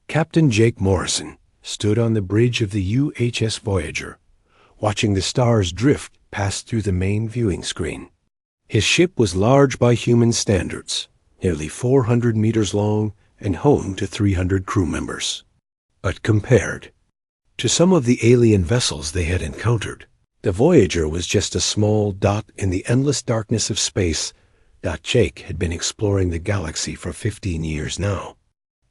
Captain Jake Morrison stood on the bridge of the UHS Voyager, watching the stars drift past through the main viewing screen. His ship was large by human standards, nearly 400 meters long and home to 300 crew members. But compared to some of the alien vessels they had encountered, the Voyager was just a small dot in the endless darkness of space. Jake had been exploring the galaxy for 15 years now.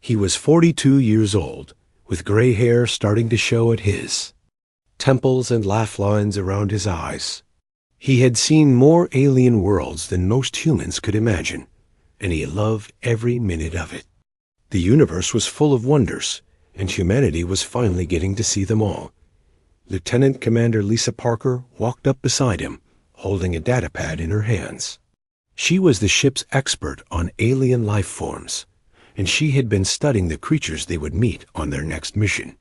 He was 42 years old, with gray hair starting to show at his temples and laugh lines around his eyes. He had seen more alien worlds than most humans could imagine, and he loved every minute of it. The universe was full of wonders, and humanity was finally getting to see them all. Lieutenant Commander Lisa Parker walked up beside him, holding a datapad in her hands. She was the ship's expert on alien life forms, and she had been studying the creatures they would meet on their next mission.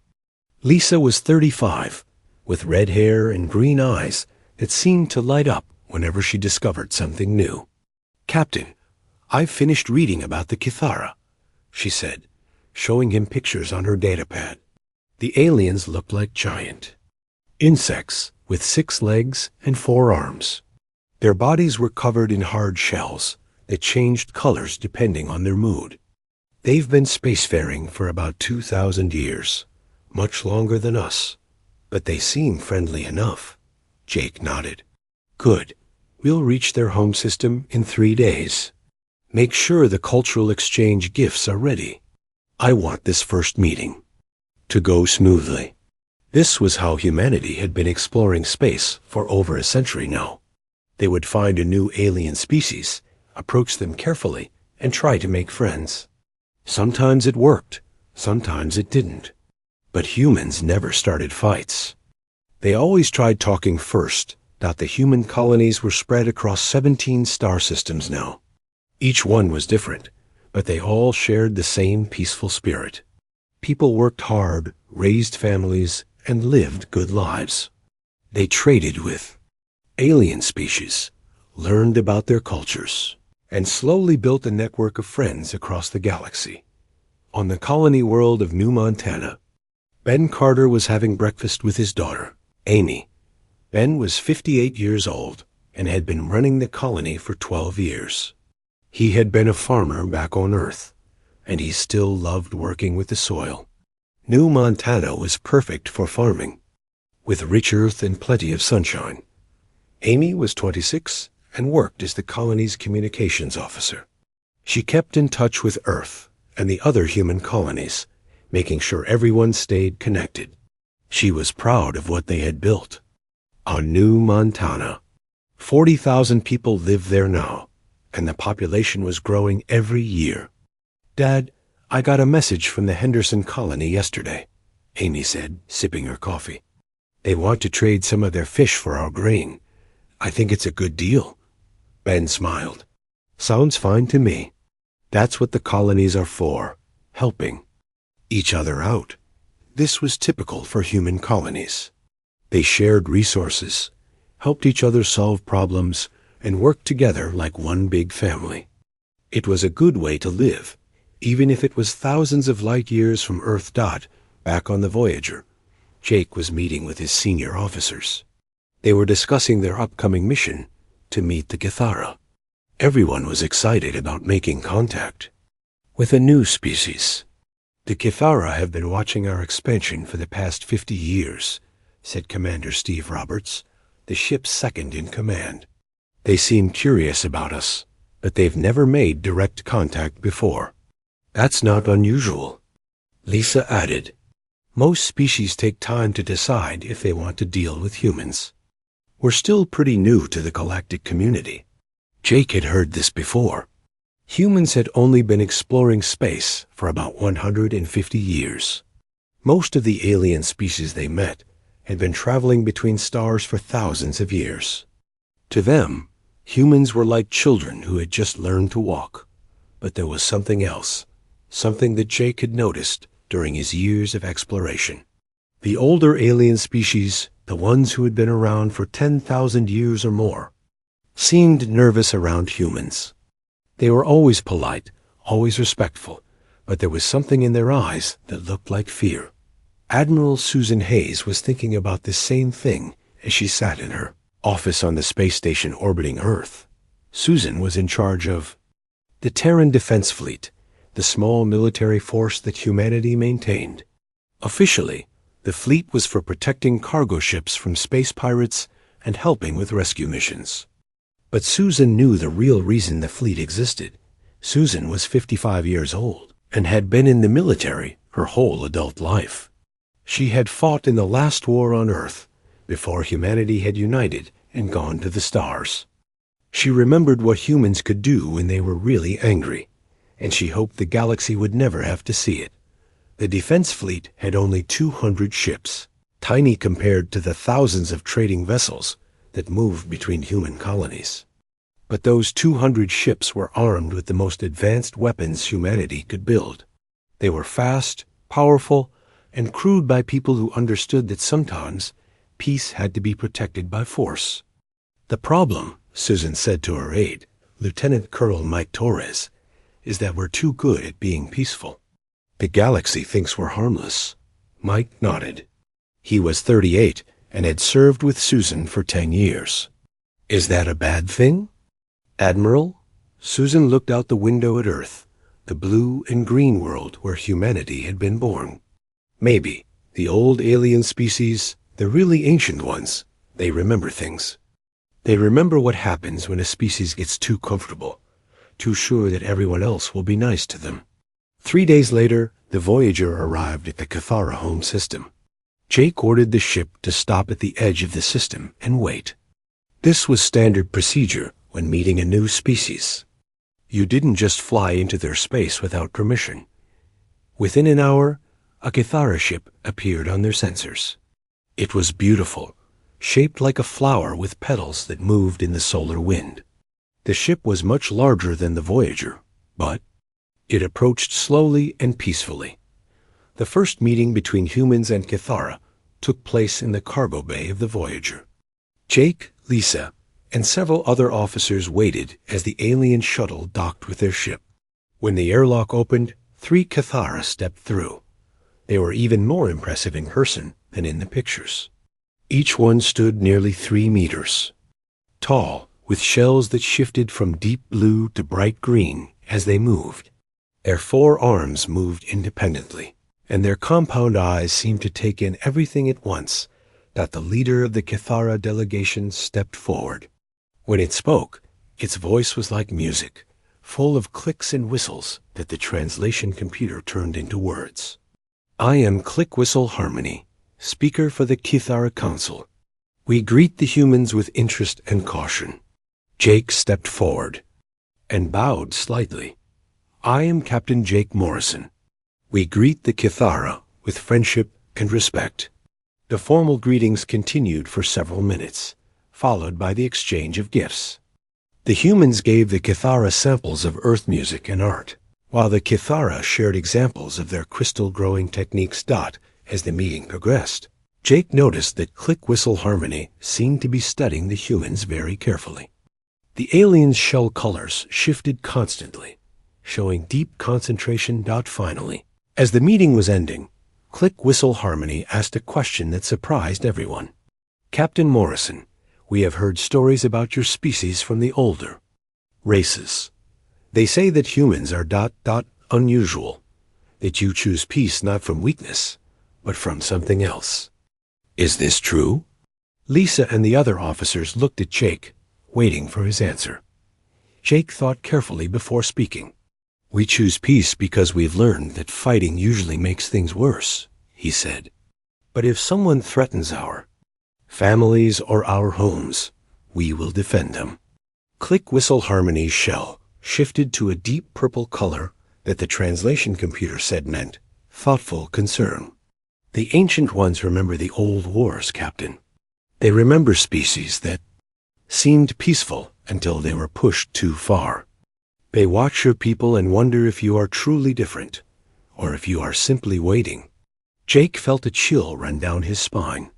Lisa was 35, with red hair and green eyes that seemed to light up whenever she discovered something new. "Captain, I've finished reading about the Kithara," she said, showing him pictures on her datapad. The aliens looked like giant insects with 6 legs and 4 arms. Their bodies were covered in hard shells that changed colors depending on their mood. "They've been spacefaring for about 2,000 years, much longer than us, but they seem friendly enough." Jake nodded. "Good. We'll reach their home system in 3 days. Make sure the cultural exchange gifts are ready. I want this first meeting to go smoothly." This was how humanity had been exploring space for over a century now. They would find a new alien species, approach them carefully, and try to make friends. Sometimes it worked, sometimes it didn't. But humans never started fights. They always tried talking first. The human colonies were spread across 17 star systems now. Each one was different, but they all shared the same peaceful spirit. People worked hard, raised families, and lived good lives. They traded with alien species, learned about their cultures, and slowly built a network of friends across the galaxy. On the colony world of New Montana, Ben Carter was having breakfast with his daughter, Amy. Ben was 58 years old and had been running the colony for 12 years. He had been a farmer back on Earth, and he still loved working with the soil. New Montana was perfect for farming, with rich earth and plenty of sunshine. Amy was 26 and worked as the colony's communications officer. She kept in touch with Earth and the other human colonies, making sure everyone stayed connected. She was proud of what they had built. On New Montana, 40,000 people lived there now, and the population was growing every year. "Dad, I got a message from the Henderson colony yesterday," Amy said, sipping her coffee. "They want to trade some of their fish for our grain. I think it's a good deal." Ben smiled. "Sounds fine to me. That's what the colonies are for, helping each other out." This was typical for human colonies. They shared resources, helped each other solve problems, and worked together like one big family. It was a good way to live, even if it was thousands of light years from Earth. Back on the Voyager, Jake was meeting with his senior officers. They were discussing their upcoming mission to meet the Kithara. Everyone was excited about making contact with a new species. "The Kithara have been watching our expansion for the past 50 years, said Commander Steve Roberts, the ship's second in command. "They seem curious about us, but they've never made direct contact before." "That's not unusual," Lisa added. "Most species take time to decide if they want to deal with humans. We're still pretty new to the galactic community." Jake had heard this before. Humans had only been exploring space for about 150 years. Most of the alien species they met had been traveling between stars for thousands of years. To them, humans were like children who had just learned to walk. But there was something else, something that Jake had noticed during his years of exploration. The older alien species, the ones who had been around for 10,000 years or more, seemed nervous around humans. They were always polite, always respectful, but there was something in their eyes that looked like fear. Admiral Susan Hayes was thinking about this same thing as she sat in her office on the space station orbiting Earth. Susan was in charge of the Terran Defense Fleet, the small military force that humanity maintained. Officially, the fleet was for protecting cargo ships from space pirates and helping with rescue missions. But Susan knew the real reason the fleet existed. Susan was 55 years old and had been in the military her whole adult life. She had fought in the last war on Earth, before humanity had united and gone to the stars. She remembered what humans could do when they were really angry, and she hoped the galaxy would never have to see it. The defense fleet had only 200 ships, tiny compared to the thousands of trading vessels that moved between human colonies. But those 200 ships were armed with the most advanced weapons humanity could build. They were fast, powerful, and crewed by people who understood that sometimes peace had to be protected by force. The problem, Susan said to her aide, Lieutenant Colonel Mike Torres, is that we're too good at being peaceful. The galaxy thinks we're harmless. Mike nodded. He was 38 and had served with Susan for 10 years. Is that a bad thing? Admiral? Susan looked out the window at Earth, the blue and green world where humanity had been born. Maybe the old alien species, the really ancient ones, they remember things. They remember what happens when a species gets too comfortable, too sure that everyone else will be nice to them. 3 days later, the Voyager arrived at the Cathara home system. Jake ordered the ship to stop at the edge of the system and wait. This was standard procedure when meeting a new species. You didn't just fly into their space without permission. Within an hour, a Cathara ship appeared on their sensors. It was beautiful, shaped like a flower with petals that moved in the solar wind. The ship was much larger than the Voyager, but it approached slowly and peacefully. The first meeting between humans and Cathara took place in the cargo bay of the Voyager. Jake, Lisa, and several other officers waited as the alien shuttle docked with their ship. When the airlock opened, 3 Cathara stepped through. They were even more impressive in person than in the pictures. Each one stood nearly 3 meters. Tall, with shells that shifted from deep blue to bright green as they moved. Their 4 arms moved independently, and their compound eyes seemed to take in everything at once. That the leader of the Cathara delegation stepped forward. When it spoke, its voice was like music, full of clicks and whistles that the translation computer turned into words. I am Click Whistle Harmony, speaker for the Cathara Council. We greet the humans with interest and caution. Jake stepped forward and bowed slightly. I am Captain Jake Morrison. We greet the Cathara with friendship and respect. The formal greetings continued for several minutes, followed by the exchange of gifts. The humans gave the Cathara samples of Earth music and art, while the Cathara shared examples of their crystal-growing techniques. As the meeting progressed, Jake noticed that Click Whistle Harmony seemed to be studying the humans very carefully. The aliens' shell colors shifted constantly, showing deep concentration. Finally, as the meeting was ending, Click Whistle Harmony asked a question that surprised everyone. Captain Morrison, we have heard stories about your species from the older races. They say that humans are unusual, that you choose peace not from weakness, but from something else. Is this true? Lisa and the other officers looked at Jake, waiting for his answer. Jake thought carefully before speaking. We choose peace because we've learned that fighting usually makes things worse, he said. But if someone threatens our families or our homes, we will defend them. Click Whistle Harmony's shell shifted to a deep purple color that the translation computer said meant thoughtful concern. The ancient ones remember the old wars, Captain. They remember species that seemed peaceful until they were pushed too far. They watch your people and wonder if you are truly different, or if you are simply waiting. Jake felt a chill run down his spine.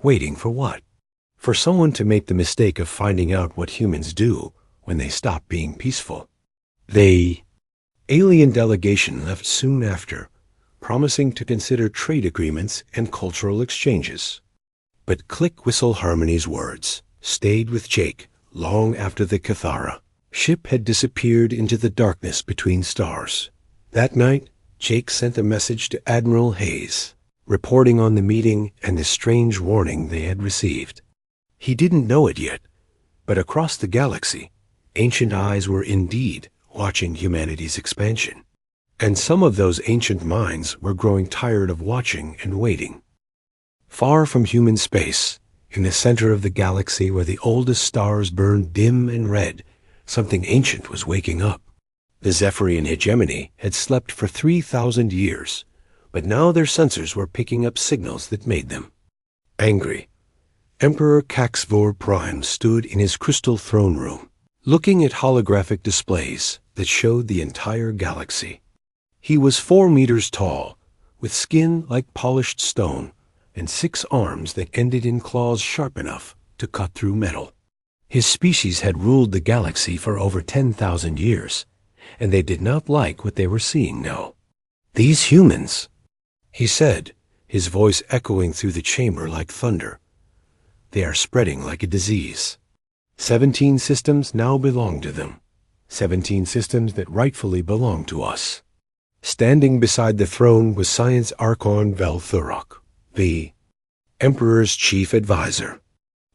Waiting for what? For someone to make the mistake of finding out what humans do when they stop being peaceful. They Alien delegation left soon after, promising to consider trade agreements and cultural exchanges. But Click Whistle Harmony's words stayed with Jake long after the Cathara ship had disappeared into the darkness between stars. That night, Jake sent a message to Admiral Hayes, reporting on the meeting and the strange warning they had received. He didn't know it yet, but across the galaxy, ancient eyes were indeed watching humanity's expansion. And some of those ancient minds were growing tired of watching and waiting. Far from human space, in the center of the galaxy where the oldest stars burned dim and red, something ancient was waking up. The Zephyrian hegemony had slept for 3,000 years, but now their sensors were picking up signals that made them angry. Emperor Caxvor Prime stood in his crystal throne room, looking at holographic displays that showed the entire galaxy. He was 4 meters tall, with skin like polished stone, and 6 arms that ended in claws sharp enough to cut through metal. His species had ruled the galaxy for over 10,000 years, and they did not like what they were seeing now. "These humans," he said, his voice echoing through the chamber like thunder, "they are spreading like a disease. 17 systems now belong to them, 17 systems that rightfully belong to us." Standing beside the throne was Science Archon Velthurok, the Emperor's chief advisor.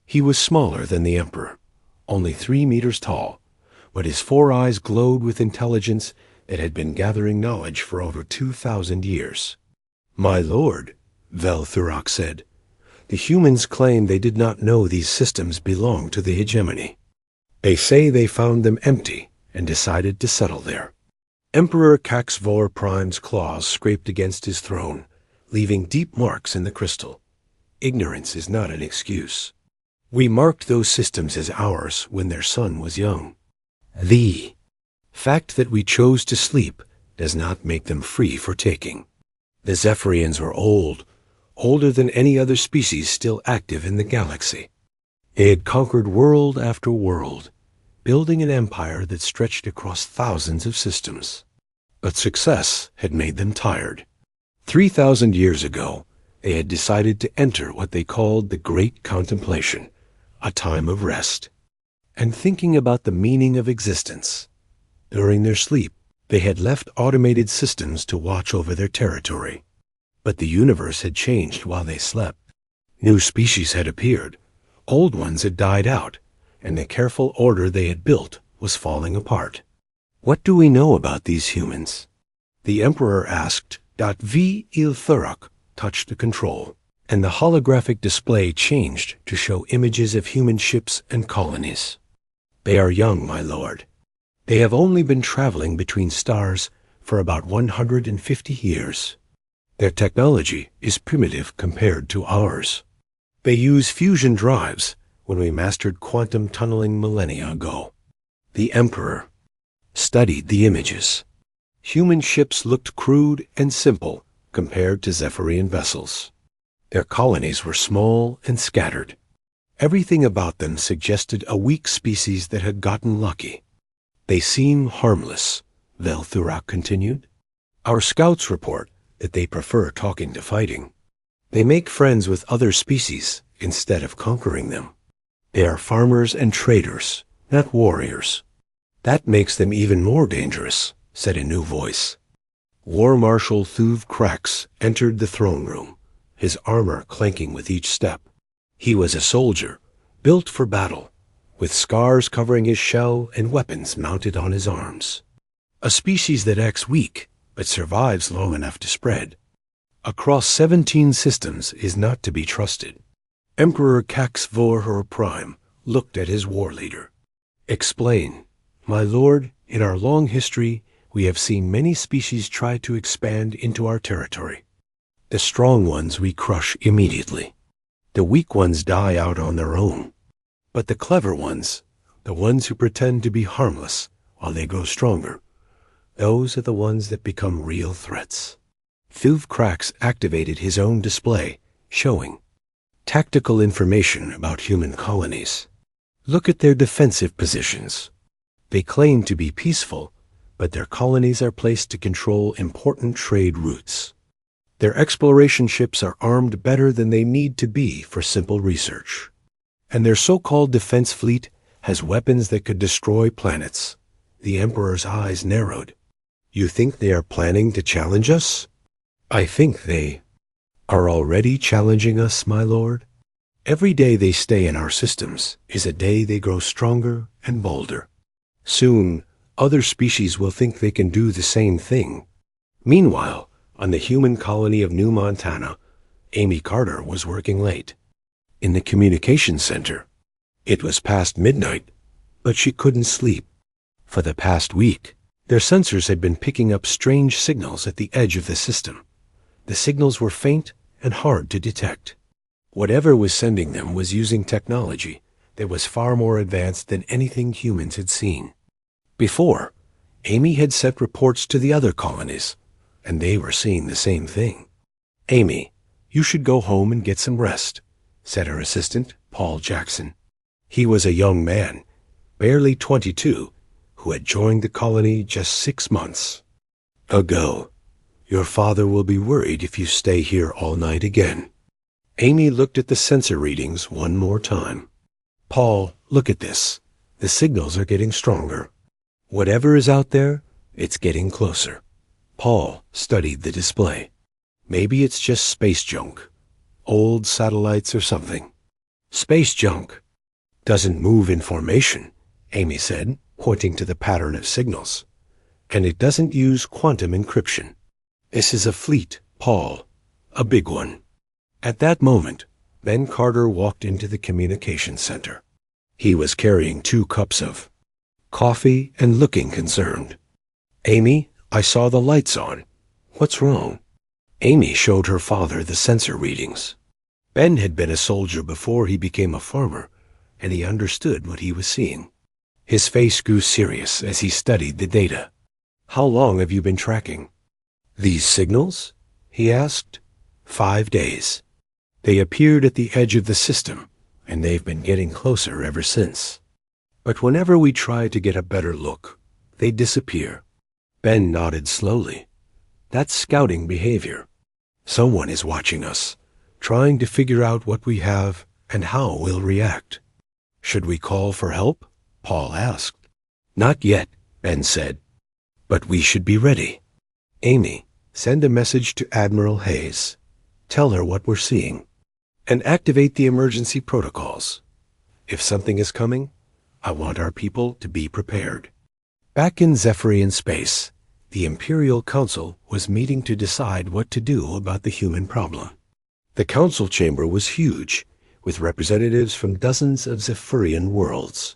He was smaller than the Emperor, only 3 meters tall, but his 4 eyes glowed with intelligence that had been gathering knowledge for over 2,000 years. "My lord," Velthurok said, "the humans claim they did not know these systems belonged to the hegemony. They say they found them empty and decided to settle there." Emperor Caxvor Prime's claws scraped against his throne, leaving deep marks in the crystal. Ignorance is not an excuse. "We marked those systems as ours when their sun was young. The fact that we chose to sleep does not make them free for taking. The Zephyrians were old, older than any other species still active in the galaxy. They had conquered world after world, building an empire that stretched across thousands of systems. But success had made them tired. 3,000 years ago, they had decided to enter what they called the Great Contemplation, a time of rest, and thinking about the meaning of existence. During their sleep, they had left automated systems to watch over their territory. But the universe had changed while they slept. New species had appeared, old ones had died out, and the careful order they had built was falling apart. "What do we know about these humans?" the Emperor asked. V. Ilthurok touched the control, and the holographic display changed to show images of human ships and colonies. "They are young, my lord. They have only been traveling between stars for about 150 years. Their technology is primitive compared to ours. They use fusion drives when we mastered quantum tunneling millennia ago." The Emperor studied the images. Human ships looked crude and simple compared to Zephyrian vessels. Their colonies were small and scattered. Everything about them suggested a weak species that had gotten lucky. "They seem harmless," Velthurok continued. "Our scouts report that they prefer talking to fighting. They make friends with other species instead of conquering them. They are farmers and traders, not warriors." "That makes them even more dangerous," said a new voice. War Marshal Thuv Krax entered the throne room, his armor clanking with each step. He was a soldier, built for battle, with scars covering his shell and weapons mounted on his arms. A species that acts weak, but survives long enough to spread. Across 17 systems is not to be trusted. Emperor Caxvor Prime looked at his war leader. "Explain." "My lord, in our long history, we have seen many species try to expand into our territory. The strong ones we crush immediately. The weak ones die out on their own. But the clever ones, the ones who pretend to be harmless while they grow stronger, those are the ones that become real threats." Thuv Krax activated his own display, showing tactical information about human colonies. "Look at their defensive positions. They claim to be peaceful, but their colonies are placed to control important trade routes. Their exploration ships are armed better than they need to be for simple research. And their so-called defense fleet has weapons that could destroy planets. The Emperor's eyes narrowed. You think they are planning to challenge us? I think they are already challenging us, my lord. Every day they stay in our systems is a day they grow stronger and bolder. Soon, other species will think they can do the same thing. Meanwhile, on the human colony of New Montana, Amy Carter was working late. In the communications center. It was past midnight, but she couldn't sleep. For the past week, their sensors had been picking up strange signals at the edge of the system. The signals were faint and hard to detect. Whatever was sending them was using technology that was far more advanced than anything humans had seen. Before, Amy had sent reports to the other colonies, and they were seeing the same thing. Amy, you should go home and get some rest, said her assistant, Paul Jackson. He was a young man, barely 22, who had joined the colony just 6 months ago. Your father will be worried if you stay here all night again. Amy looked at the sensor readings one more time. Paul, look at this. The signals are getting stronger. Whatever is out there, it's getting closer. Paul studied the display. Maybe it's just space junk. Old satellites or something. Space junk doesn't move in formation, Amy said, pointing to the pattern of signals. And it doesn't use quantum encryption. This is a fleet, Paul. A big one. At that moment, Ben Carter walked into the communications center. He was carrying 2 cups of coffee and looking concerned. Amy, I saw the lights on. What's wrong? Amy showed her father the sensor readings. Ben had been a soldier before he became a farmer, and he understood what he was seeing. His face grew serious as he studied the data. How long have you been tracking these signals? He asked. 5 days. They appeared at the edge of the system, and they've been getting closer ever since. But whenever we try to get a better look, they disappear. Ben nodded slowly. That's scouting behavior. Someone is watching us, trying to figure out what we have and how we'll react. Should we call for help? Paul asked. Not yet, Ben said. But we should be ready. Amy, send a message to Admiral Hayes. Tell her what we're seeing. And activate the emergency protocols. If something is coming, I want our people to be prepared. Back in Zephyrian space, the Imperial Council was meeting to decide what to do about the human problem. The council chamber was huge, with representatives from dozens of Zephyrian worlds.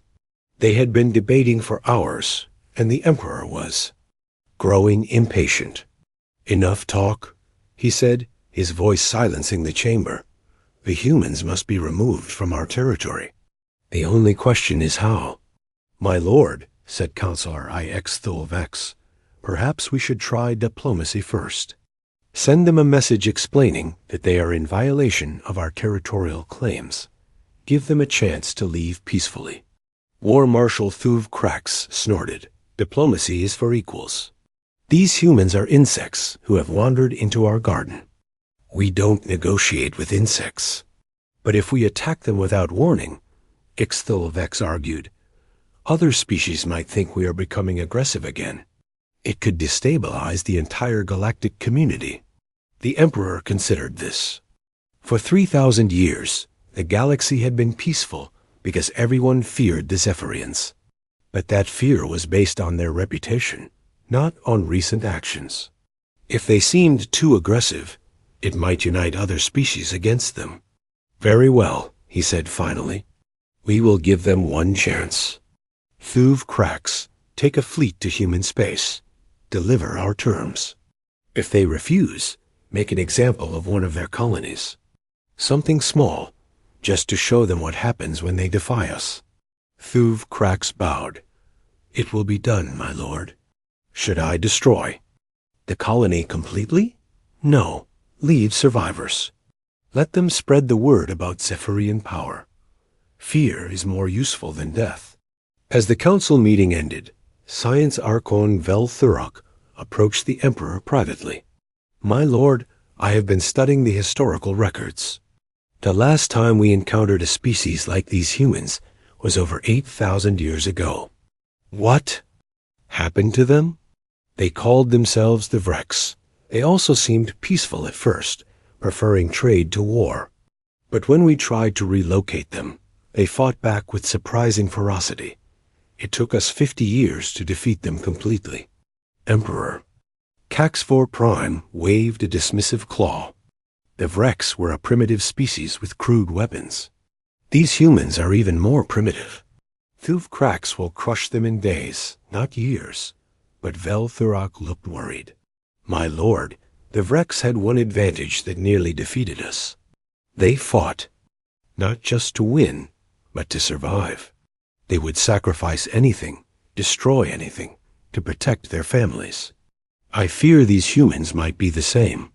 They had been debating for hours, and the Emperor was growing impatient. Enough talk, he said, his voice silencing the chamber. The humans must be removed from our territory. The only question is how. My lord, said Counselor IX Thulvex, perhaps we should try diplomacy first. Send them a message explaining that they are in violation of our territorial claims. Give them a chance to leave peacefully. War Marshal Thuv Krax snorted. Diplomacy is for equals. These humans are insects who have wandered into our garden. We don't negotiate with insects. But if we attack them without warning, Ixthulvex argued, other species might think we are becoming aggressive again. It could destabilize the entire galactic community. The Emperor considered this. For 3,000 years, the galaxy had been peaceful because everyone feared the Zephyrians. But that fear was based on their reputation, not on recent actions. If they seemed too aggressive, it might unite other species against them. Very well, he said finally. We will give them one chance. Thuv Krax, take a fleet to human space. Deliver our terms. If they refuse, make an example of one of their colonies. Something small, just to show them what happens when they defy us. Thuv Krax bowed. It will be done, my lord. Should I destroy the colony completely? No. Leave survivors. Let them spread the word about Zephyrian power. Fear is more useful than death. As the council meeting ended, Science Archon Vel Thurok approached the Emperor privately. "My lord, I have been studying the historical records. The last time we encountered a species like these humans was over 8,000 years ago." "What happened to them?" "They called themselves the Vrex. They also seemed peaceful at first, preferring trade to war. But when we tried to relocate them, they fought back with surprising ferocity. It took us 50 years to defeat them completely." "Emperor." Cax4 Prime waved a dismissive claw. "The Vrex were a primitive species with crude weapons. These humans are even more primitive. Thuv Krax will crush them in days, not years." But Vel Thurok looked worried. "My lord, the Vrex had one advantage that nearly defeated us. They fought, not just to win, but to survive. They would sacrifice anything, destroy anything, to protect their families. I fear these humans might be the same."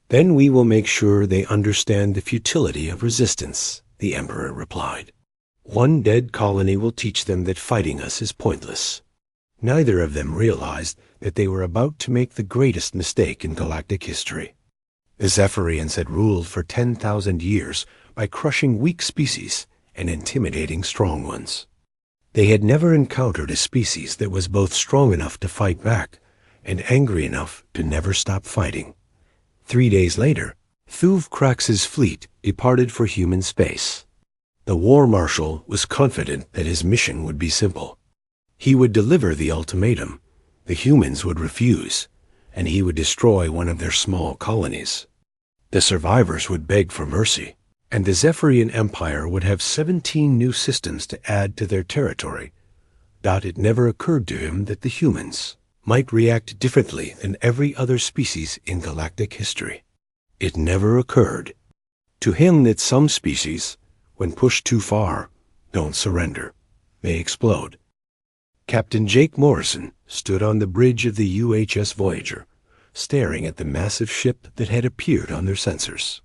"Then we will make sure they understand the futility of resistance," the Emperor replied. "One dead colony will teach them that fighting us is pointless." Neither of them realized that they were about to make the greatest mistake in galactic history. The Zephyrians had ruled for 10,000 years by crushing weak species and intimidating strong ones. They had never encountered a species that was both strong enough to fight back and angry enough to never stop fighting. 3 days later, Thuv Krax's fleet departed for human space. The War Marshal was confident that his mission would be simple. He would deliver the ultimatum, the humans would refuse, and he would destroy one of their small colonies. The survivors would beg for mercy, and the Zephyrian Empire would have 17 new systems to add to their territory. It never occurred to him that the humans might react differently than every other species in galactic history. It never occurred to him that some species, when pushed too far, don't surrender. They explode. Captain Jake Morrison stood on the bridge of the UHS Voyager, staring at the massive ship that had appeared on their sensors.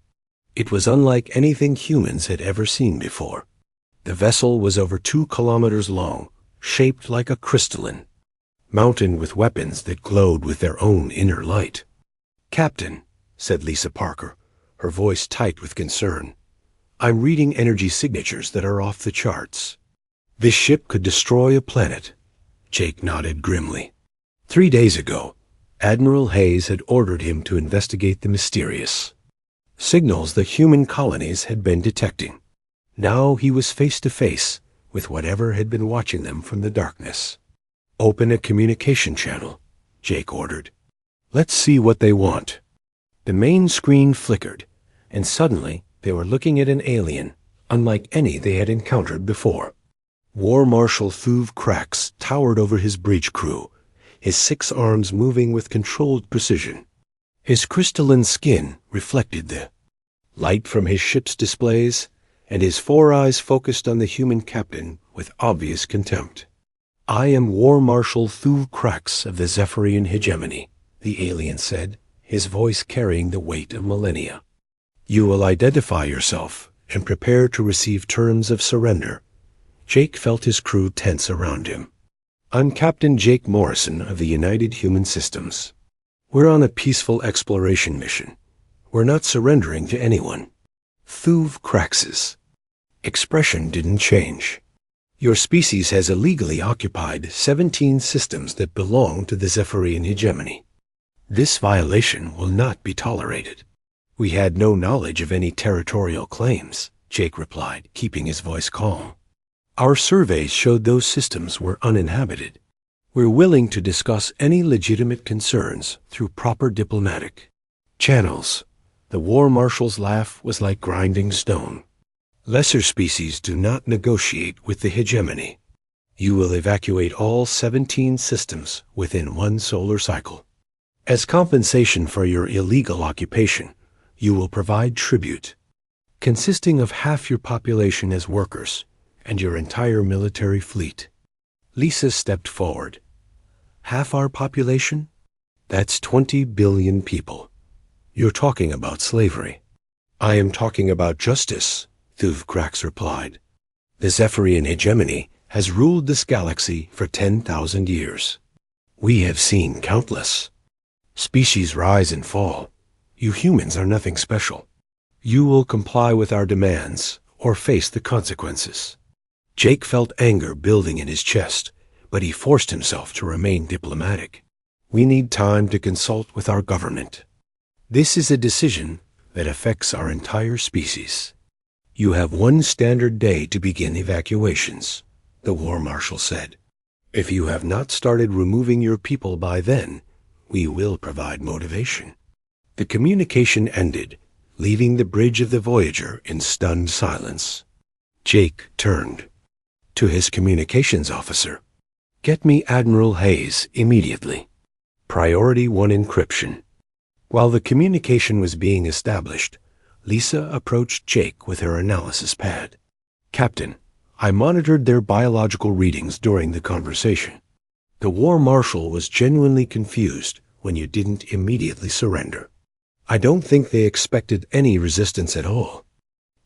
It was unlike anything humans had ever seen before. The vessel was over 2 kilometers long, shaped like a crystalline, mounted with weapons that glowed with their own inner light. "Captain," said Lisa Parker, her voice tight with concern, "I'm reading energy signatures that are off the charts." "This ship could destroy a planet." Jake nodded grimly. 3 days ago, Admiral Hayes had ordered him to investigate the mysterious signals the human colonies had been detecting. Now he was face to face with whatever had been watching them from the darkness. "Open a communication channel," Jake ordered. "Let's see what they want." The main screen flickered, and suddenly they were looking at an alien, unlike any they had encountered before. War Marshal Thuv Krax towered over his bridge crew, his 6 arms moving with controlled precision. His crystalline skin reflected the light from his ship's displays, and his 4 eyes focused on the human captain with obvious contempt. "I am War Marshal Thuv Krax of the Zephyrian hegemony," the alien said, his voice carrying the weight of millennia. "You will identify yourself and prepare to receive terms of surrender." Jake felt his crew tense around him. "I'm Captain Jake Morrison of the United Human Systems. We're on a peaceful exploration mission. We're not surrendering to anyone." Thuv Krax's expression didn't change. "Your species has illegally occupied 17 systems that belong to the Zephyrian hegemony. This violation will not be tolerated." "We had no knowledge of any territorial claims," Jake replied, keeping his voice calm. "Our surveys showed those systems were uninhabited. We're willing to discuss any legitimate concerns through proper diplomatic channels." The War Marshal's laugh was like grinding stone. "Lesser species do not negotiate with the hegemony. You will evacuate all 17 systems within 1 solar cycle. As compensation for your illegal occupation, you will provide tribute, consisting of half your population as workers and your entire military fleet." Lisa stepped forward. "Half our population? That's 20 billion people. You're talking about slavery." "I am talking about justice," Thuv Krax replied. "The Zephyrian hegemony has ruled this galaxy for 10,000 years. We have seen countless. Species rise and fall. You humans are nothing special. You will comply with our demands or face the consequences. Jake felt anger building in his chest, but he forced himself to remain diplomatic. We need time to consult with our government. This is a decision that affects our entire species. You have one standard day to begin evacuations, the War Marshal said. If you have not started removing your people by then, we will provide motivation. The communication ended, leaving the bridge of the Voyager in stunned silence. Jake turned to his communications officer. Get me Admiral Hayes immediately. Priority 1 encryption. While the communication was being established, Lisa approached Jake with her analysis pad. Captain, I monitored their biological readings during the conversation. The War Marshal was genuinely confused when you didn't immediately surrender. I don't think they expected any resistance at all.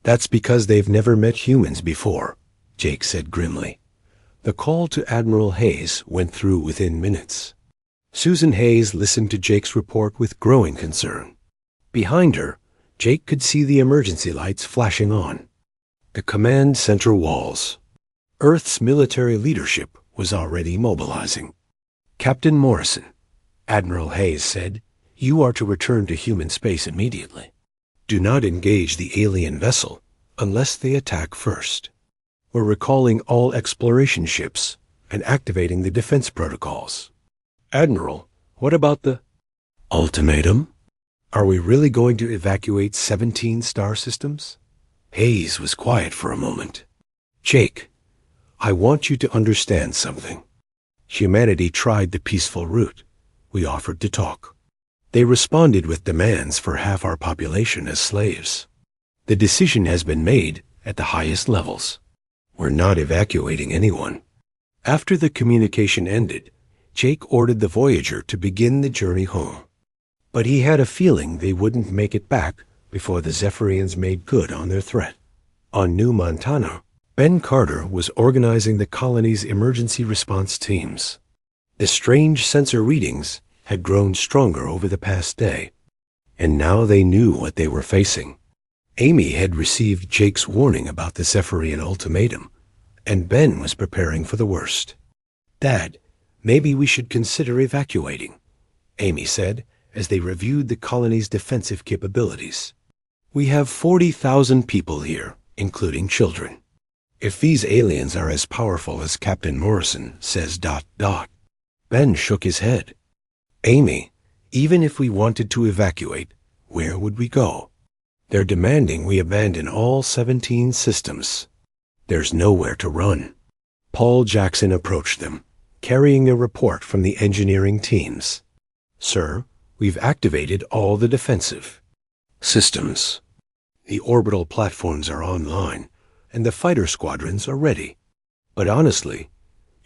That's because they've never met humans before, Jake said grimly. The call to Admiral Hayes went through within minutes. Susan Hayes listened to Jake's report with growing concern. Behind her, Jake could see the emergency lights flashing on. The command center walls. Earth's military leadership was already mobilizing. Captain Morrison, Admiral Hayes said, you are to return to human space immediately. Do not engage the alien vessel unless they attack first. We're recalling all exploration ships and activating the defense protocols. Admiral, what about the ultimatum? Are we really going to evacuate 17 star systems? Hayes was quiet for a moment. Jake, I want you to understand something. Humanity tried the peaceful route. We offered to talk. They responded with demands for half our population as slaves. The decision has been made at the highest levels. We're not evacuating anyone. After the communication ended, Jake ordered the Voyager to begin the journey home. But he had a feeling they wouldn't make it back before the Zephyrians made good on their threat. On New Montana, Ben Carter was organizing the colony's emergency response teams. The strange sensor readings had grown stronger over the past day, and now they knew what they were facing. Amy had received Jake's warning about the Zephyrian ultimatum, and Ben was preparing for the worst. Dad, maybe we should consider evacuating, Amy said as they reviewed the colony's defensive capabilities. We have 40,000 people here, including children. If these aliens are as powerful as Captain Morrison says ... Ben shook his head. Amy, even if we wanted to evacuate, where would we go? They're demanding we abandon all 17 systems. There's nowhere to run. Paul Jackson approached them, carrying a report from the engineering teams. Sir, we've activated all the defensive systems. The orbital platforms are online, and the fighter squadrons are ready. But honestly,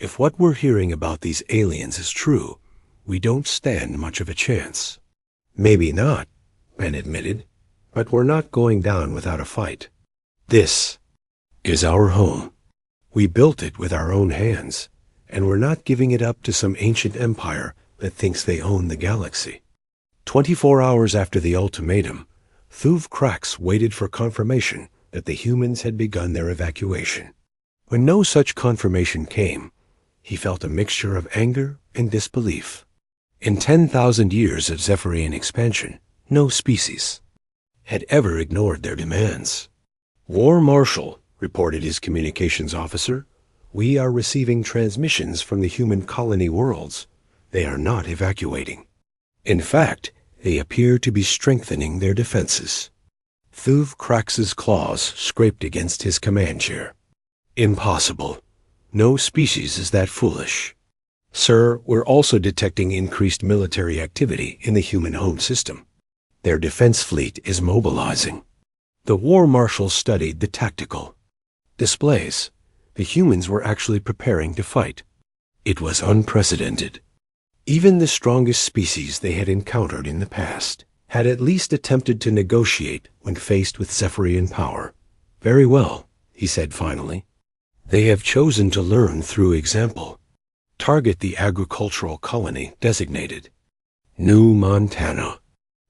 if what we're hearing about these aliens is true, we don't stand much of a chance. Maybe not, Ben admitted, but we're not going down without a fight. This is our home. We built it with our own hands, and we're not giving it up to some ancient empire that thinks they own the galaxy. 24 hours after the ultimatum, Thuv Krax waited for confirmation that the humans had begun their evacuation. When no such confirmation came, he felt a mixture of anger and disbelief. In 10,000 years of Zephyrian expansion, no species had ever ignored their demands. War Marshal, reported his communications officer, we are receiving transmissions from the human colony worlds. They are not evacuating. In fact, they appear to be strengthening their defenses. Thuv Krax's claws scraped against his command chair. Impossible. No species is that foolish. Sir, we're also detecting increased military activity in the human home system. Their defense fleet is mobilizing. The War Marshal studied the tactical displays. The humans were actually preparing to fight. It was unprecedented. Even the strongest species they had encountered in the past had at least attempted to negotiate when faced with Zephyrian power. Very well, he said finally. They have chosen to learn through example. Target the agricultural colony designated New Montana.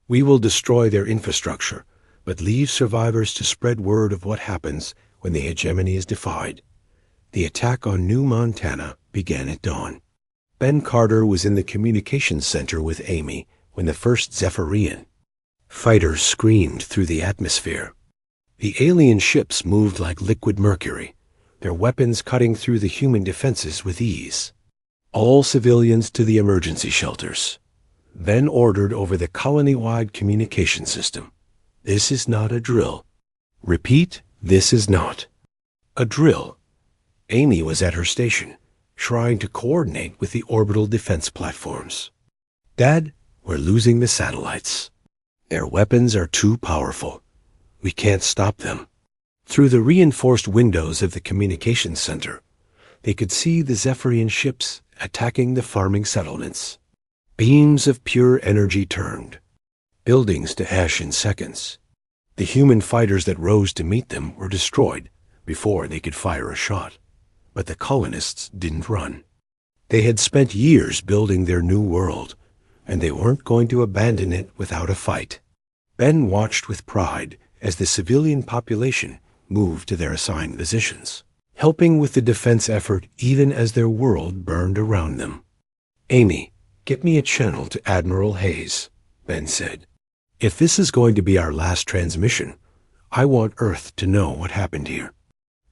We will destroy their infrastructure, but leave survivors to spread word of what happens when the hegemony is defied. The attack on New Montana began at dawn. Ben Carter was in the communications center with Amy when the first Zephyrian fighters screamed through the atmosphere. The alien ships moved like liquid mercury, their weapons cutting through the human defenses with ease. All civilians to the emergency shelters. Ben ordered over the colony-wide communication system. This is not a drill. Repeat, this is not a drill. Amy was at her station, trying to coordinate with the orbital defense platforms. Dad, we're losing the satellites. Their weapons are too powerful. We can't stop them. Through the reinforced windows of the communications center, they could see the Zephyrian ships attacking the farming settlements. Beams of pure energy turned buildings to ash in seconds. The human fighters that rose to meet them were destroyed before they could fire a shot. But the colonists didn't run. They had spent years building their new world, and they weren't going to abandon it without a fight. Ben watched with pride as the civilian population moved to their assigned positions, helping with the defense effort even as their world burned around them. Amy, get me a channel to Admiral Hayes, Ben said. If this is going to be our last transmission, I want Earth to know what happened here.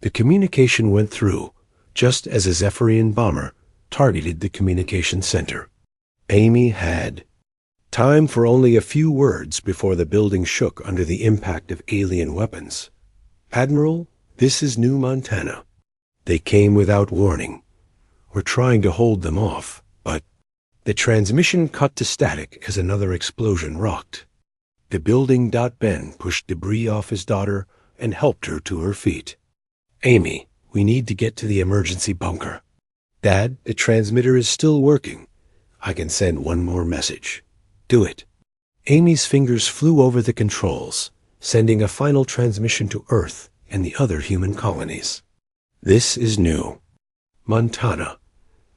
The communication went through, just as a Zephyrian bomber targeted the communication center. Amy had time for only a few words before the building shook under the impact of alien weapons. Admiral, this is New Montana. They came without warning. We're trying to hold them off, but the transmission cut to static as another explosion rocked. The building. Ben pushed debris off his daughter and helped her to her feet. Amy, we need to get to the emergency bunker. Dad, the transmitter is still working. I can send one more message. Do it. Amy's fingers flew over the controls, sending a final transmission to Earth and the other human colonies. This is New Montana.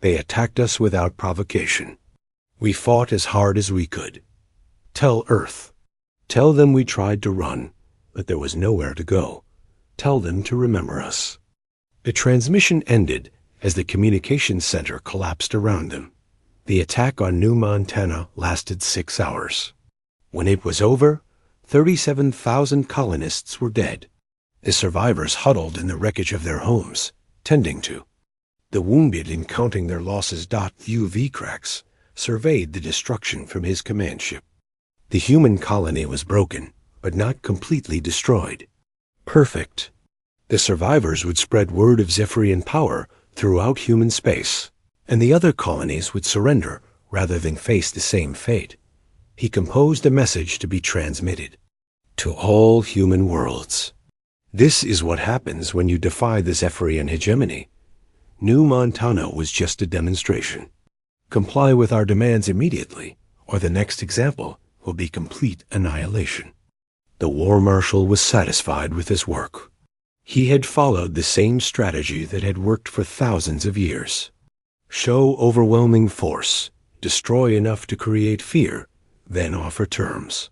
They attacked us without provocation. We fought as hard as we could. Tell Earth. Tell them we tried to run, but there was nowhere to go. Tell them to remember us. The transmission ended as the communications center collapsed around them. The attack on New Montana lasted 6 hours. When it was over, 37,000 colonists were dead. The survivors huddled in the wreckage of their homes, tending to. The wounded, in counting their losses. UV cracks surveyed the destruction from his command ship. The human colony was broken, but not completely destroyed. Perfect. The survivors would spread word of Zephyrian power throughout human space, and the other colonies would surrender rather than face the same fate. He composed a message to be transmitted to all human worlds. This is what happens when you defy the Zephyrian hegemony. New Montana was just a demonstration. Comply with our demands immediately, or the next example will be complete annihilation. The War Marshal was satisfied with his work. He had followed the same strategy that had worked for thousands of years. Show overwhelming force, destroy enough to create fear, then offer terms.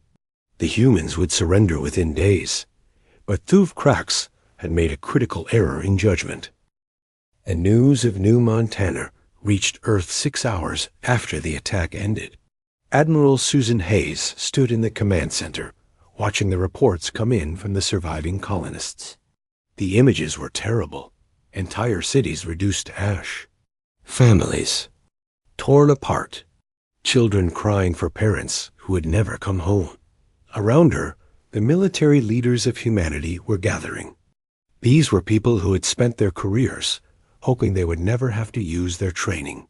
The humans would surrender within days, but Thuv Krax had made a critical error in judgment. And news of New Montana reached Earth 6 hours after the attack ended. Admiral Susan Hayes stood in the command center, watching the reports come in from the surviving colonists. The images were terrible. Entire cities reduced to ash. Families torn apart. Children crying for parents who would never come home. Around her, the military leaders of humanity were gathering. These were people who had spent their careers hoping they would never have to use their training.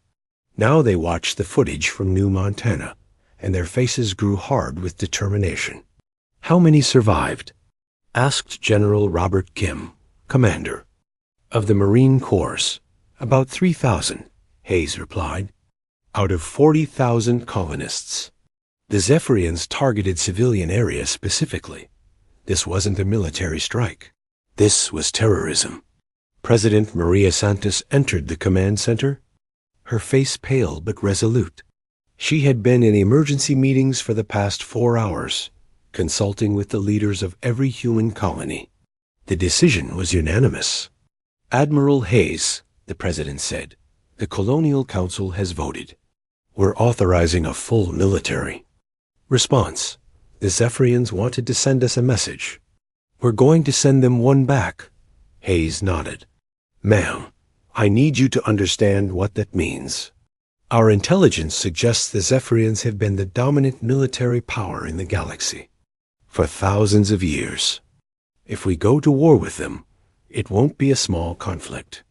Now they watched the footage from New Montana, and their faces grew hard with determination. How many survived? Asked General Robert Kim, commander of the Marine Corps. About 3,000, Hayes replied, out of 40,000 colonists. The Zephyrians targeted civilian areas specifically. This wasn't a military strike. This was terrorism. President Maria Santos entered the command center, her face pale but resolute. She had been in emergency meetings for the past 4 hours, consulting with the leaders of every human colony. The decision was unanimous. "Admiral Hayes," the president said, "the Colonial Council has voted. We're authorizing a full military." Response: "The Zephyrians wanted to send us a message. We're going to send them one back." Hayes nodded. "Ma'am, I need you to understand what that means. Our intelligence suggests the Zephyrians have been the dominant military power in the galaxy for thousands of years. If we go to war with them, it won't be a small conflict.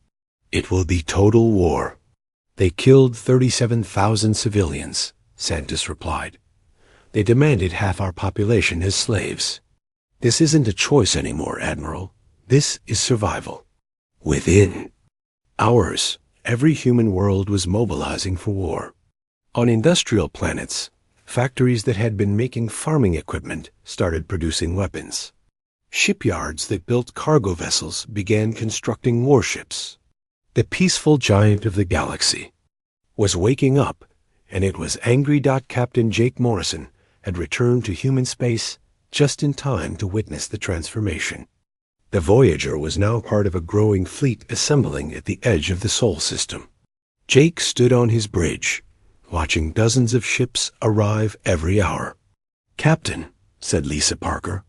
It will be total war." "They killed 37,000 civilians," Santos replied. "They demanded half our population as slaves. This isn't a choice anymore, Admiral. This is survival." Within hours, every human world was mobilizing for war. On industrial planets, factories that had been making farming equipment started producing weapons. Shipyards that built cargo vessels began constructing warships. The peaceful giant of the galaxy was waking up, and it was angry. Captain Jake Morrison had returned to human space just in time to witness the transformation. The Voyager was now part of a growing fleet assembling at the edge of the Sol system. Jake stood on his bridge, watching dozens of ships arrive every hour. "Captain," said Lisa Parker,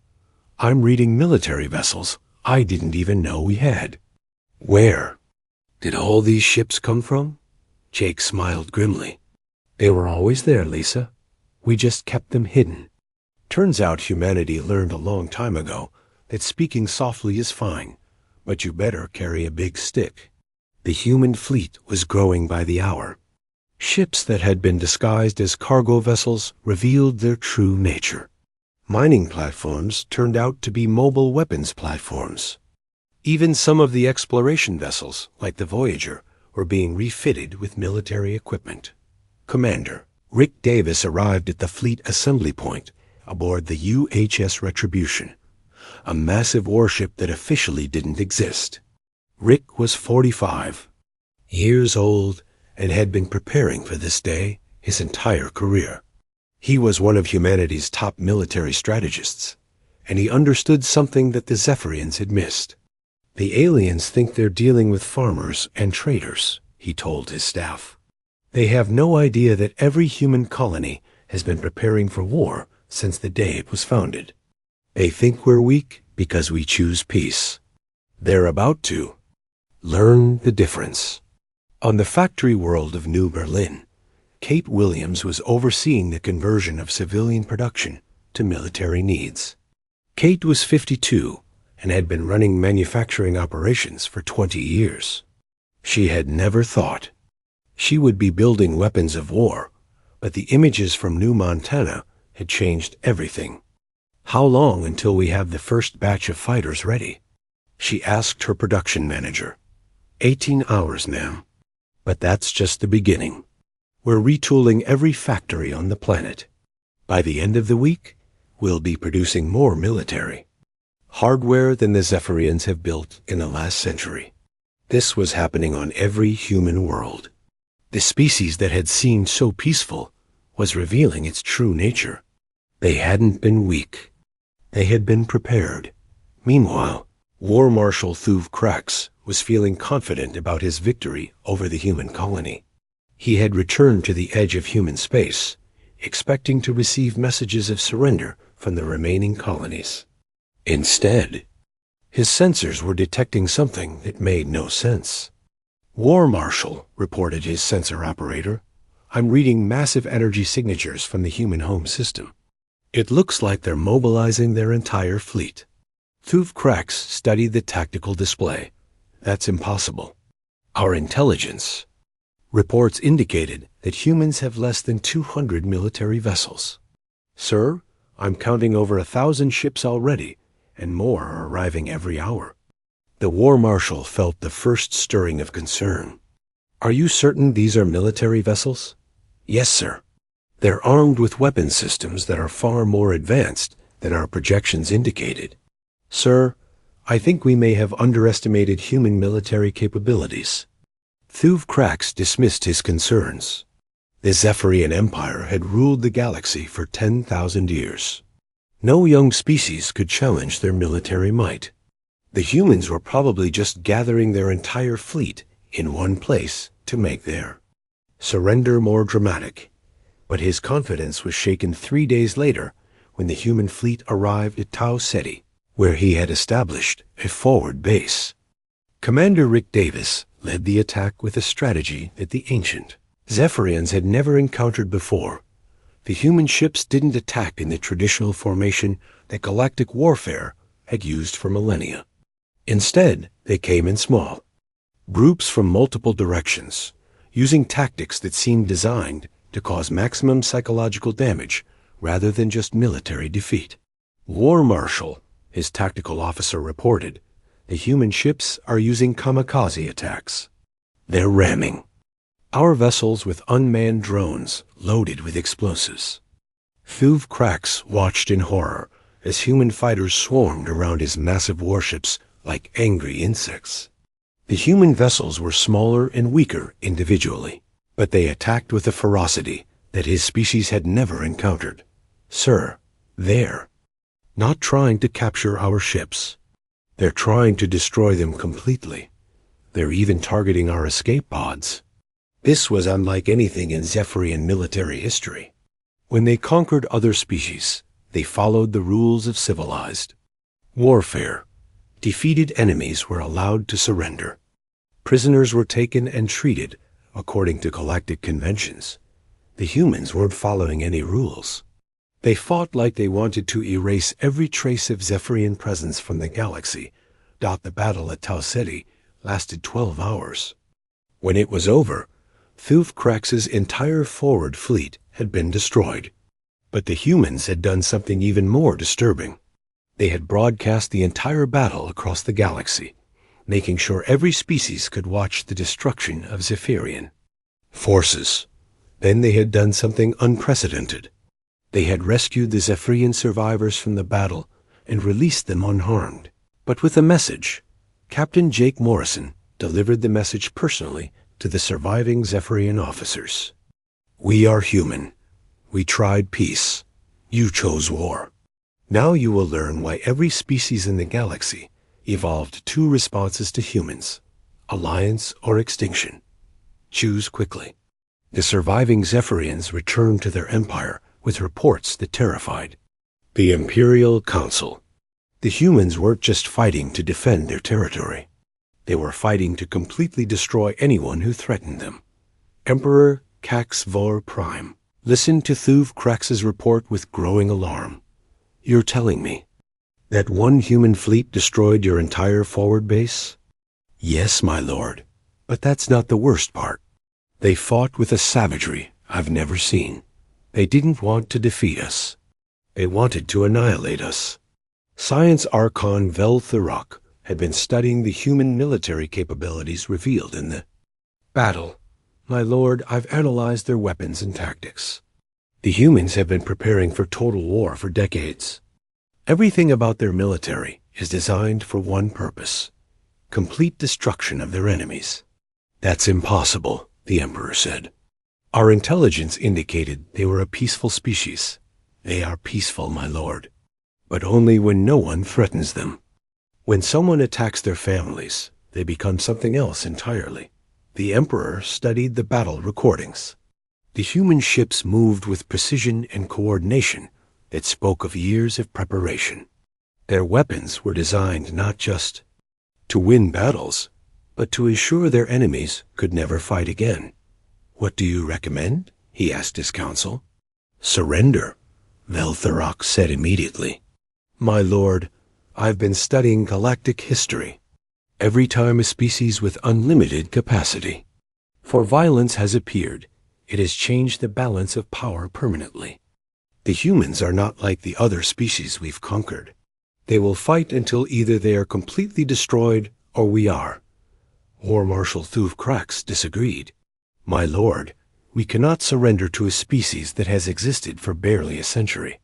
"I'm reading military vessels I didn't even know we had." "Where did all these ships come from?" Jake smiled grimly. "They were always there, Lisa. We just kept them hidden. Turns out humanity learned a long time ago that speaking softly is fine, but you better carry a big stick." The human fleet was growing by the hour. Ships that had been disguised as cargo vessels revealed their true nature. Mining platforms turned out to be mobile weapons platforms. Even some of the exploration vessels, like the Voyager, were being refitted with military equipment. Commander Rick Davis arrived at the fleet assembly point aboard the UHS Retribution, a massive warship that officially didn't exist. Rick was 45 years old and had been preparing for this day his entire career. He was one of humanity's top military strategists, and he understood something that the Zephyrians had missed. "The aliens think they're dealing with farmers and traders," he told his staff. "They have no idea that every human colony has been preparing for war since the day it was founded. They think we're weak because we choose peace. They're about to learn the difference." On the factory world of New Berlin, Kate Williams was overseeing the conversion of civilian production to military needs. Kate was 52 and had been running manufacturing operations for 20 years. She had never thought she would be building weapons of war, but the images from New Montana had changed everything. "How long until we have the first batch of fighters ready?" she asked her production manager. 18 hours, ma'am. But that's just the beginning. We're retooling every factory on the planet. By the end of the week, we'll be producing more military hardware than the Zephyrians have built in the last century. This was happening on every human world. The species that had seemed so peaceful was revealing its true nature. They hadn't been weak. They had been prepared. Meanwhile, War Marshal Thuv Krax was feeling confident about his victory over the human colony. He had returned to the edge of human space, expecting to receive messages of surrender from the remaining colonies. Instead, his sensors were detecting something that made no sense. "War Marshal," reported his sensor operator, "I'm reading massive energy signatures from the human home system. It looks like they're mobilizing their entire fleet." Thuv Krax studied the tactical display. "That's impossible. Our intelligence reports indicated that humans have less than 200 military vessels. Sir, I'm counting over 1,000 ships already, and more are arriving every hour." The War Marshal felt the first stirring of concern. "Are you certain these are military vessels?" "Yes, sir. They're armed with weapon systems that are far more advanced than our projections indicated. Sir, I think we may have underestimated human military capabilities. Thuv Krax dismissed his concerns. The Zephyrian Empire had ruled the galaxy for 10,000 years. No young species could challenge their military might. The humans were probably just gathering their entire fleet in one place to make their surrender more dramatic. But his confidence was shaken 3 days later when the human fleet arrived at Tau Ceti, where he had established a forward base. Commander Rick Davis led the attack with a strategy that the ancient Zephyrians had never encountered before. The human ships didn't attack in the traditional formation that galactic warfare had used for millennia. Instead, they came in small groups from multiple directions, using tactics that seemed designed to cause maximum psychological damage rather than just military defeat. War Marshal, his tactical officer, reported, the human ships are using kamikaze attacks. They're ramming our vessels with unmanned drones loaded with explosives. Thuv Krax watched in horror as human fighters swarmed around his massive warships like angry insects. The human vessels were smaller and weaker individually, but they attacked with a ferocity that his species had never encountered. Sir, they're not trying to capture our ships. They're trying to destroy them completely. They're even targeting our escape pods. This was unlike anything in Zephyrian military history. When they conquered other species, they followed the rules of civilized warfare. Defeated enemies were allowed to surrender. Prisoners were taken and treated according to galactic conventions. The humans weren't following any rules. They fought like they wanted to erase every trace of Zephyrian presence from the galaxy. The battle at Tau Ceti lasted 12 hours. When it was over, Thuv Krax's entire forward fleet had been destroyed. But the humans had done something even more disturbing. They had broadcast the entire battle across the galaxy, making sure every species could watch the destruction of Zephyrian forces. Then they had done something unprecedented. They had rescued the Zephyrian survivors from the battle and released them unharmed. But with a message, Captain Jake Morrison delivered the message personally to the surviving Zephyrian officers. We are human. We tried peace. You chose war. Now you will learn why every species in the galaxy evolved 2 responses to humans: alliance or extinction. Choose quickly. The surviving Zephyrians returned to their empire with reports that terrified the Imperial Council. The humans weren't just fighting to defend their territory. They were fighting to completely destroy anyone who threatened them. Emperor Cax Vor Prime listened to Thuv Krax's report with growing alarm. You're telling me that one human fleet destroyed your entire forward base? Yes, my lord, but that's not the worst part. They fought with a savagery I've never seen. They didn't want to defeat us. They wanted to annihilate us. Science Archon Vel Thurok had been studying the human military capabilities revealed in the battle. My lord, I've analyzed their weapons and tactics. The humans have been preparing for total war for decades. Everything about their military is designed for one purpose: complete destruction of their enemies. That's impossible, the Emperor said. Our intelligence indicated they were a peaceful species. They are peaceful, my lord, but only when no one threatens them. When someone attacks their families, they become something else entirely. The Emperor studied the battle recordings. The human ships moved with precision and coordination that spoke of years of preparation. Their weapons were designed not just to win battles, but to ensure their enemies could never fight again. What do you recommend? He asked his council. Surrender, Vel Thurok said immediately. My lord, I've been studying galactic history. Every time a species with unlimited capacity for violence has appeared, it has changed the balance of power permanently. The humans are not like the other species we've conquered. They will fight until either they are completely destroyed or we are. War Marshal Thuv Krax disagreed. My lord, we cannot surrender to a species that has existed for barely a century.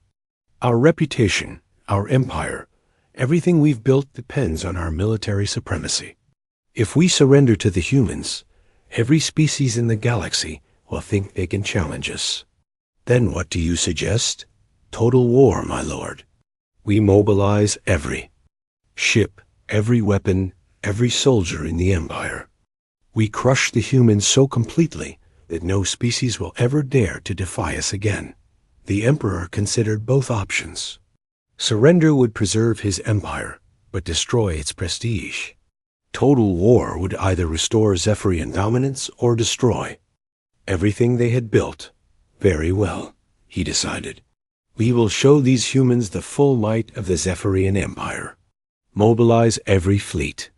Our reputation, our empire, Everything we've built depends on our military supremacy. If we surrender to the humans, every species in the galaxy will think they can challenge us. Then what do you suggest? Total war, my lord. We mobilize every ship, every weapon, every soldier in the Empire. We crush the humans so completely that no species will ever dare to defy us again. The Emperor considered both options. Surrender would preserve his empire, but destroy its prestige. Total war would either restore Zephyrian dominance or destroy everything they had built. Very well, he decided. We will show these humans the full might of the Zephyrian Empire. Mobilize every fleet.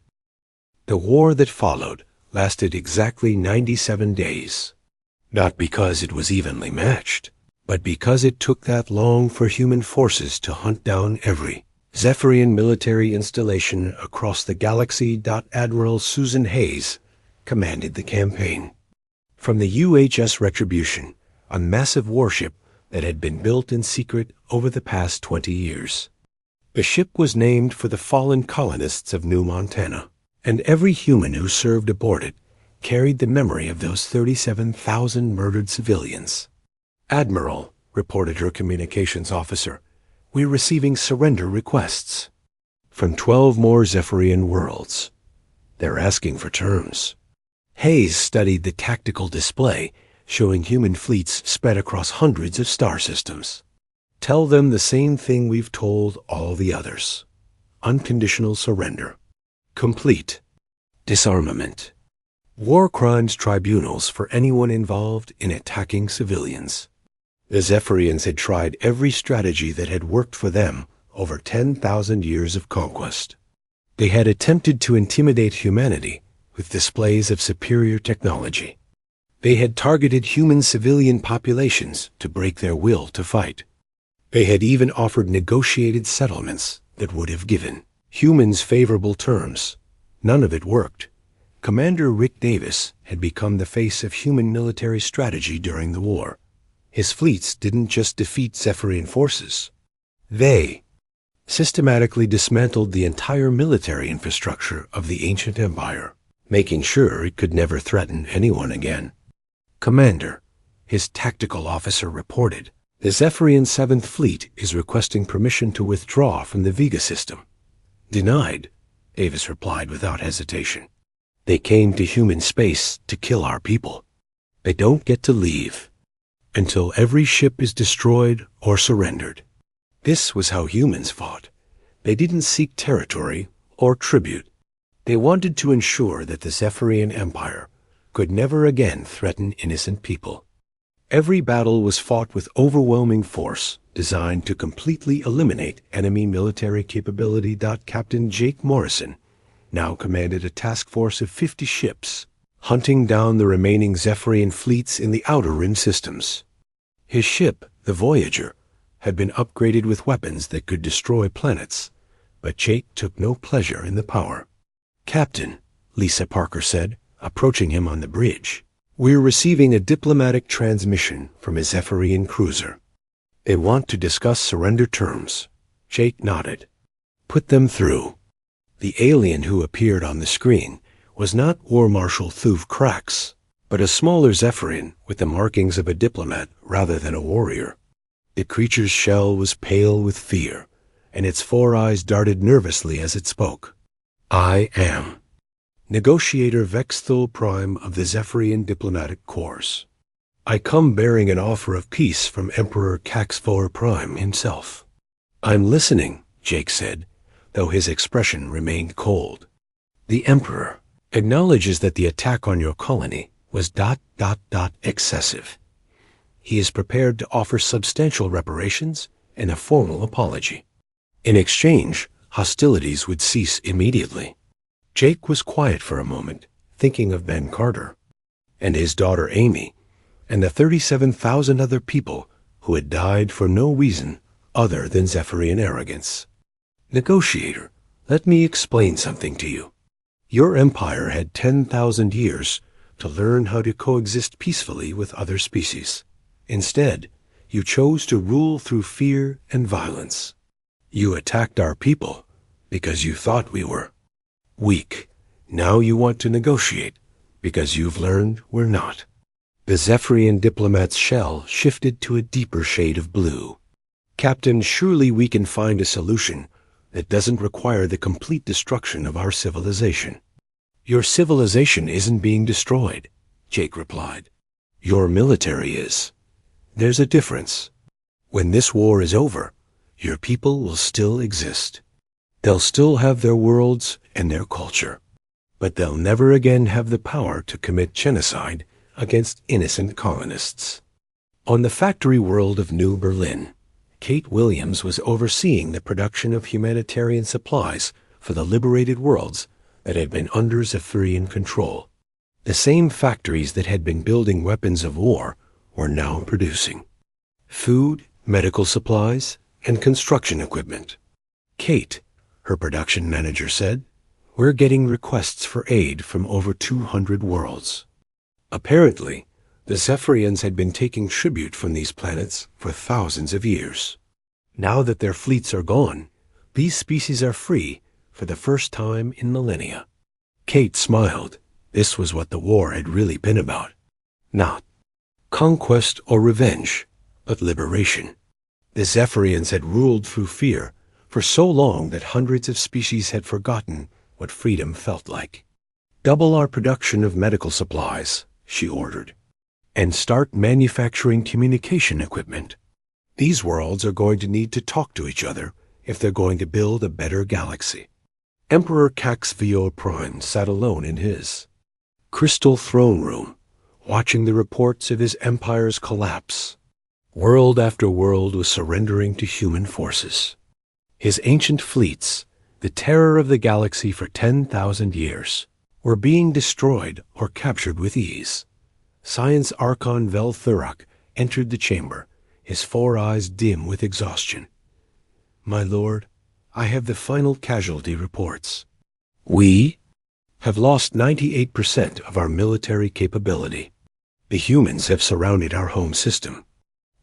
The war that followed lasted exactly 97 days. Not because it was evenly matched, but because it took that long for human forces to hunt down every Zephyrian military installation across the galaxy. Admiral Susan Hayes commanded the campaign. From the UHS Retribution, a massive warship that had been built in secret over the past 20 years. The ship was named for the fallen colonists of New Montana, and every human who served aboard it carried the memory of those 37,000 murdered civilians. Admiral, reported her communications officer, we're receiving surrender requests from 12 more Zephyrian worlds. They're asking for terms. Hayes studied the tactical display showing human fleets spread across hundreds of star systems. Tell them the same thing we've told all the others. Unconditional surrender. Complete disarmament. War crimes tribunals for anyone involved in attacking civilians. The Zephyrians had tried every strategy that had worked for them over 10,000 years of conquest. They had attempted to intimidate humanity with displays of superior technology. They had targeted human civilian populations to break their will to fight. They had even offered negotiated settlements that would have given humans favorable terms. None of it worked. Commander Rick Davis had become the face of human military strategy during the war. His fleets didn't just defeat Zephyrian forces. They systematically dismantled the entire military infrastructure of the ancient empire, making sure it could never threaten anyone again. Commander, his tactical officer reported, the Zephyrian 7th Fleet is requesting permission to withdraw from the Vega system. Denied, Davis replied without hesitation. They came to human space to kill our people. They don't get to leave until every ship is destroyed or surrendered. This was how humans fought. They didn't seek territory or tribute. They wanted to ensure that the Zephyrian Empire could never again threaten innocent people. Every battle was fought with overwhelming force, designed to completely eliminate enemy military capability. Captain Jake Morrison now commanded a task force of 50 ships, hunting down the remaining Zephyrian fleets in the Outer Rim systems. His ship, the Voyager, had been upgraded with weapons that could destroy planets, but Jake took no pleasure in the power. Captain, Lisa Parker said, approaching him on the bridge, we're receiving a diplomatic transmission from a Zephyrian cruiser. They want to discuss surrender terms. Jake nodded. Put them through. The alien who appeared on the screen was not War Marshal Thuv Krax, but a smaller Zephyrian with the markings of a diplomat rather than a warrior. The creature's shell was pale with fear, and its 4 eyes darted nervously as it spoke. I am Negotiator Vexthul Prime of the Zephyrian Diplomatic Corps. I come bearing an offer of peace from Emperor Caxfor Prime himself. I'm listening, Jake said, though his expression remained cold. The Emperor acknowledges that the attack on your colony was ... excessive. He is prepared to offer substantial reparations and a formal apology. In exchange, hostilities would cease immediately. Jake was quiet for a moment, thinking of Ben Carter, and his daughter Amy, and the 37,000 other people who had died for no reason other than Zephyrian arrogance. Negotiator, let me explain something to you. Your empire had 10,000 years to learn how to coexist peacefully with other species. Instead, you chose to rule through fear and violence. You attacked our people, because you thought we were weak. Now you want to negotiate because you've learned we're not. The Zephyrian diplomat's shell shifted to a deeper shade of blue. Captain, surely we can find a solution that doesn't require the complete destruction of our civilization. Your civilization isn't being destroyed, Jake replied. Your military is. There's a difference. When this war is over, your people will still exist. They'll still have their worlds and their culture, but they'll never again have the power to commit genocide against innocent colonists. On the factory world of New Berlin, Kate Williams was overseeing the production of humanitarian supplies for the liberated worlds that had been under Zephyrian control. The same factories that had been building weapons of war were now producing food, medical supplies, and construction equipment. Kate, her production manager, said, "We're getting requests for aid from over 200 worlds." Apparently, the Zephyrians had been taking tribute from these planets for thousands of years. Now that their fleets are gone, these species are free for the first time in millennia. Kate smiled. This was what the war had really been about. Not conquest or revenge, but liberation. The Zephyrians had ruled through fear for so long that hundreds of species had forgotten what freedom felt like. "Double our production of medical supplies," she ordered, "and start manufacturing communication equipment. These worlds are going to need to talk to each other if they're going to build a better galaxy." Emperor Caxvio Prime sat alone in his crystal throne room, watching the reports of his empire's collapse. World after world was surrendering to human forces. His ancient fleets, the terror of the galaxy for 10,000 years, were being destroyed or captured with ease. Science Archon Vel Thurak entered the chamber, his 4 eyes dim with exhaustion. "My lord, I have the final casualty reports. We have lost 98% of our military capability. The humans have surrounded our home system.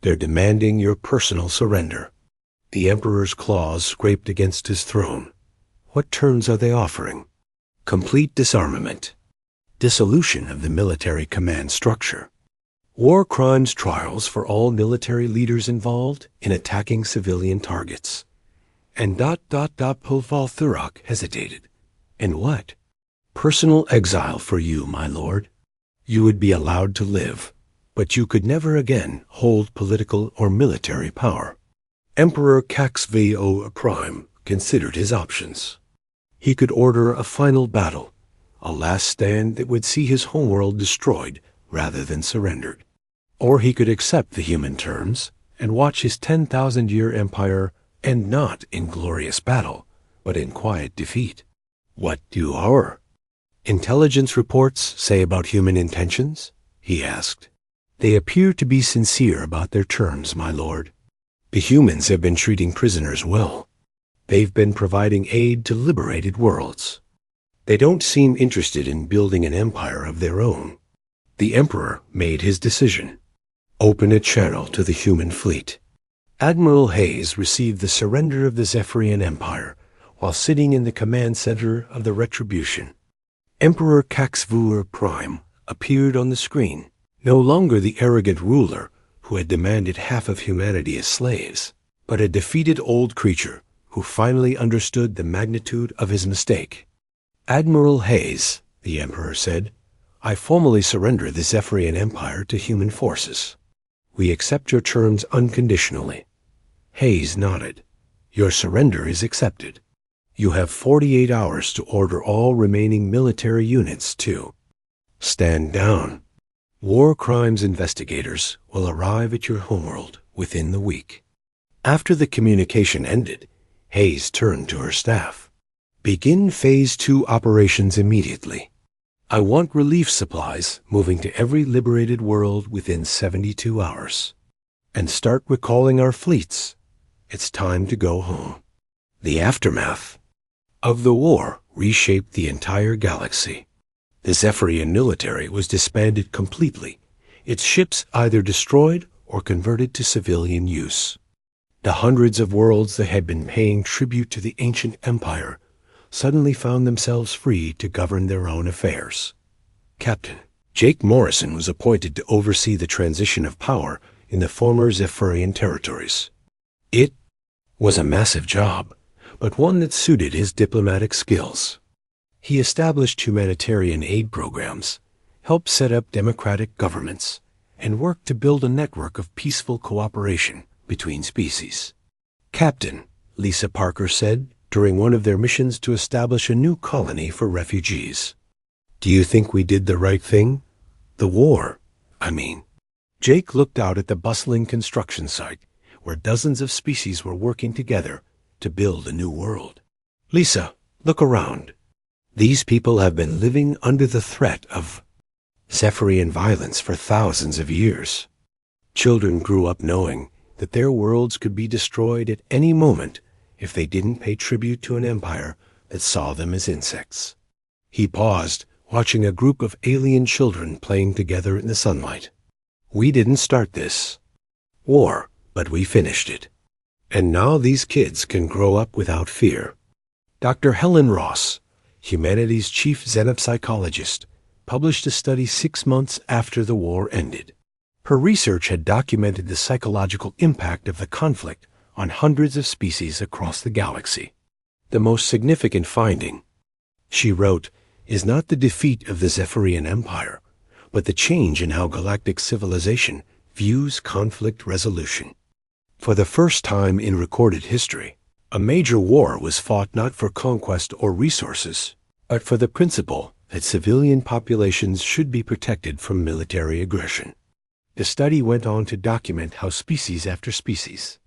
They're demanding your personal surrender." The Emperor's claws scraped against his throne. What terms are they offering? Complete disarmament, dissolution of the military command structure, war crimes trials for all military leaders involved in attacking civilian targets. And Pulval Thurak hesitated. "And what?" "Personal exile for you, my lord. You would be allowed to live, but you could never again hold political or military power." Emperor Caxvio Prime considered his options. He could order a final battle, a last stand that would see his homeworld destroyed rather than surrendered. Or he could accept the human terms and watch his 10,000-year empire end not in glorious battle, but in quiet defeat. "What do our intelligence reports say about human intentions?" he asked. "They appear to be sincere about their terms, my lord. The humans have been treating prisoners well. They've been providing aid to liberated worlds. They don't seem interested in building an empire of their own." The Emperor made his decision. Open a channel to the human fleet. Admiral Hayes received the surrender of the Zephyrian Empire while sitting in the command center of the Retribution. Emperor Caxvur Prime appeared on the screen, no longer the arrogant ruler who had demanded half of humanity as slaves, but a defeated old creature who finally understood the magnitude of his mistake. "Admiral Hayes," the Emperor said, "I formally surrender the Zephyrian Empire to human forces. We accept your terms unconditionally." Hayes nodded. "Your surrender is accepted. You have 48 hours to order all remaining military units to stand down. War crimes investigators will arrive at your homeworld within the week." After the communication ended, Hayes turned to her staff. "Begin Phase 2 operations immediately. I want relief supplies moving to every liberated world within 72 hours. And start recalling our fleets. It's time to go home." The aftermath of the war reshaped the entire galaxy. The Zephyrian military was disbanded completely, its ships either destroyed or converted to civilian use. The hundreds of worlds that had been paying tribute to the ancient empire suddenly found themselves free to govern their own affairs. Captain Jake Morrison was appointed to oversee the transition of power in the former Zephyrian territories. It was a massive job, but one that suited his diplomatic skills. He established humanitarian aid programs, helped set up democratic governments, and worked to build a network of peaceful cooperation between species. Captain, Lisa Parker said during one of their missions to establish a new colony for refugees. Do you think we did the right thing? The war, I mean. Jake looked out at the bustling construction site where dozens of species were working together to build a new world. Lisa, look around. These people have been living under the threat of Zephyrian violence for thousands of years. Children grew up knowing that their worlds could be destroyed at any moment if they didn't pay tribute to an empire that saw them as insects. He paused, watching a group of alien children playing together in the sunlight. We didn't start this war, but we finished it. And now these kids can grow up without fear. Dr. Helen Ross, humanity's chief xenopsychologist, published a study 6 months after the war ended. Her research had documented the psychological impact of the conflict on hundreds of species across the galaxy. The most significant finding, she wrote, is not the defeat of the Zephyrian Empire, but the change in how galactic civilization views conflict resolution. For the first time in recorded history, a major war was fought not for conquest or resources, but for the principle that civilian populations should be protected from military aggression. The study went on to document how species after species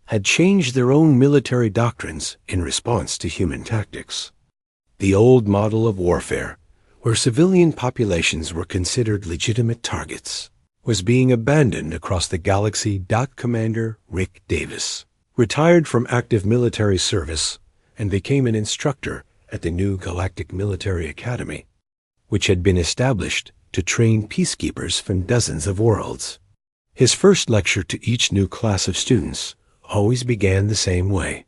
had changed their own military doctrines in response to human tactics. The old model of warfare, where civilian populations were considered legitimate targets, was being abandoned across the galaxy. Commander Rick Davis retired from active military service and became an instructor at the new Galactic Military Academy, which had been established to train peacekeepers from dozens of worlds. His first lecture to each new class of students always began the same way.